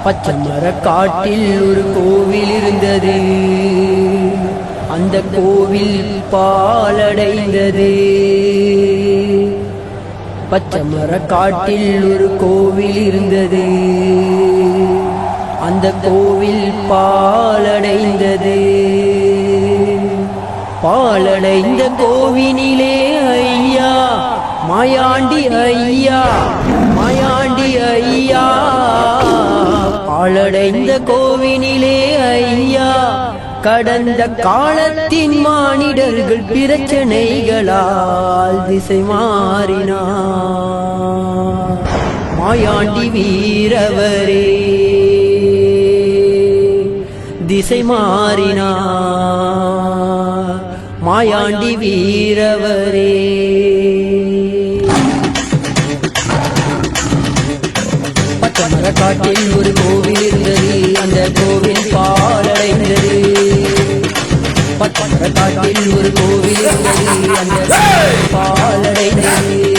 பச்சமர காட்டில் ஒரு கோவில் இருந்தது. அந்த கோவில் பாலடைந்தது. பச்சமர காட்டில் ஒரு கோவில் இருந்தது. அந்த கோவில் பாலடைந்தது. பாலடைந்த கோவினிலே ஐயா மாயாண்டி ஐயா, மாயாண்டி ஐயா. பாலடைந்த கோவினிலே ஐயா கடந்த காலத்தின் மானிடர்கள் பிரச்சனைகளால் திசை மாறினார். மாயாண்டி வீரவரே திசை மாறினார். மாயாண்டி வீரவரே. பச்சமர காட்டில் ஒரு கோவில் இருந்தது. அந்த கோவில் பாலடைந்தது. பச்சமர காட்டில் ஒரு கோவில் இருந்தது. அந்த பாலடைந்தது.